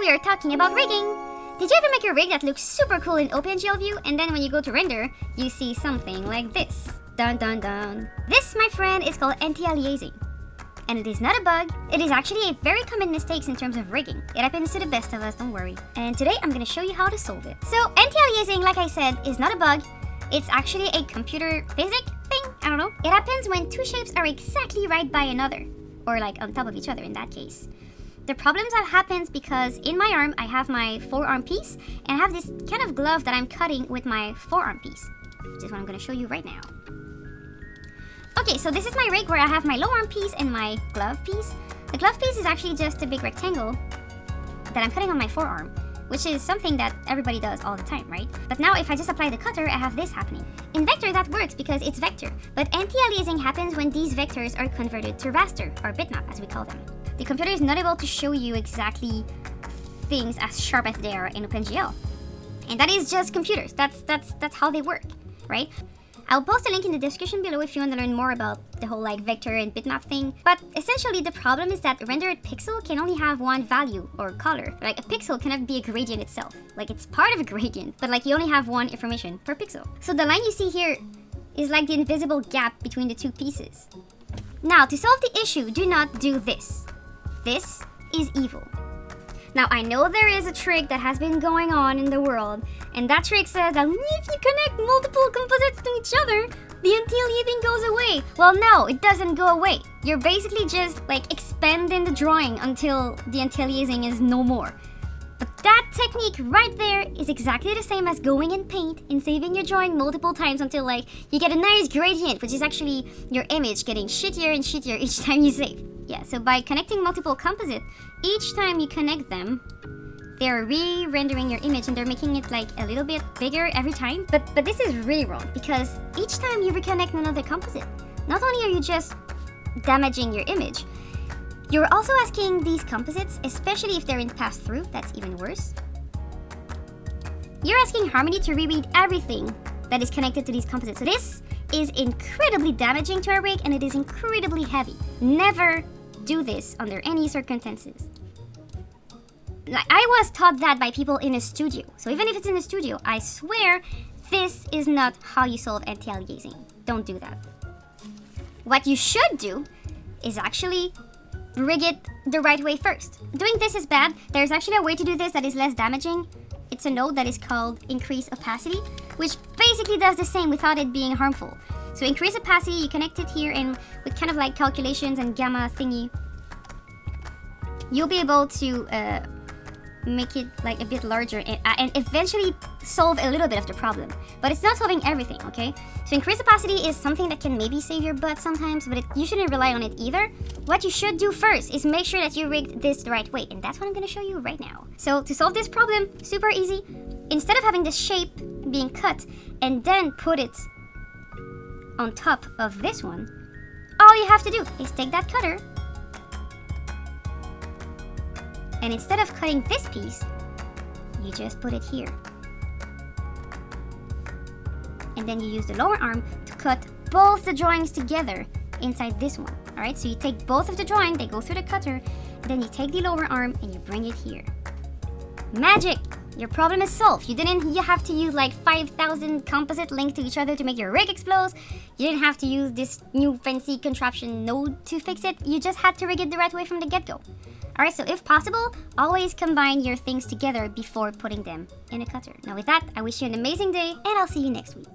we're talking about rigging. Did you ever make a rig that looks super cool in OpenGL view, and then when you go to render, you see something like this? Dun dun dun. This, my friend, is called anti-aliasing. And it is not a bug, it is actually a very common mistake in terms of rigging. It happens to the best of us, don't worry. And today I'm gonna show you how to solve it. So anti-aliasing, like I said, is not a bug. It's actually a computer physics thing, I don't know. It happens when two shapes are exactly right by another, or like on top of each other in that case. The problems happens because in my arm, I have my forearm piece, and I have this kind of glove that I'm cutting with my forearm piece, which is what I'm gonna show you right now. Okay, so this is my rig where I have my low arm piece and my glove piece. The glove piece is actually just a big rectangle that I'm cutting on my forearm, which is something that everybody does all the time, right? But now if I just apply the cutter, I have this happening. In vector, that works because it's vector, but anti-aliasing happens when these vectors are converted to raster, or bitmap as we call them. The computer is not able to show you exactly things as sharp as they are in OpenGL. And that is just computers. That's how they work, right? I'll post a link in the description below if you want to learn more about the whole like vector and bitmap thing. But essentially the problem is that a rendered pixel can only have one value or color. Like a pixel cannot be a gradient itself. Like it's part of a gradient, but like you only have one information per pixel. So the line you see here is like the invisible gap between the two pieces. Now to solve the issue, do not do this. This is evil. Now I know there is a trick that has been going on in the world, and that trick says that if you connect multiple composites to each other, the anti-aliasing goes away. Well, no, it doesn't go away. You're basically just like expanding the drawing until the anti-aliasing is no more. But that technique right there is exactly the same as going in Paint and saving your drawing multiple times until like you get a nice gradient, which is actually your image getting shittier and shittier each time you save. Yeah, so by connecting multiple composites, each time you connect them, they're re-rendering your image and they're making it like a little bit bigger every time. But this is really wrong because each time you reconnect another composite, not only are you just damaging your image, you're also asking these composites, especially if they're in pass-through, that's even worse. You're asking Harmony to reread everything that is connected to these composites. So this is incredibly damaging to our rig and it is incredibly heavy. Never do this under any circumstances. Like, I was taught that by people in a studio. So even if it's in a studio, I swear this is not how you solve anti-aliasing. Don't do that. What you should do is actually rig it the right way first. Doing this is bad. There's actually a way to do this that is less damaging. It's a node that is called increase opacity, which basically does the same without it being harmful. So increase opacity, you connect it here, and with kind of like calculations and gamma thingy, you'll be able to make it like a bit larger and eventually solve a little bit of the problem. But it's not solving everything, okay? So increase opacity is something that can maybe save your butt sometimes, but you shouldn't rely on it either. What you should do first is make sure that you rigged this the right way, and that's what I'm gonna show you right now. So to solve this problem, super easy. Instead of having the shape being cut and then put it on top of this one, all you have to do is take that cutter, and instead of cutting this piece, you just put it here. And then you use the lower arm to cut both the drawings together inside this one. All right, so you take both of the drawing, they go through the cutter, then you take the lower arm and you bring it here. Magic! Your problem is solved. You have to use like 5,000 composite linked to each other to make your rig explode. You didn't have to use this new fancy contraption node to fix it. You just had to rig it the right way from the get-go. Alright, so if possible, always combine your things together before putting them in a cutter. Now with that, I wish you an amazing day, and I'll see you next week.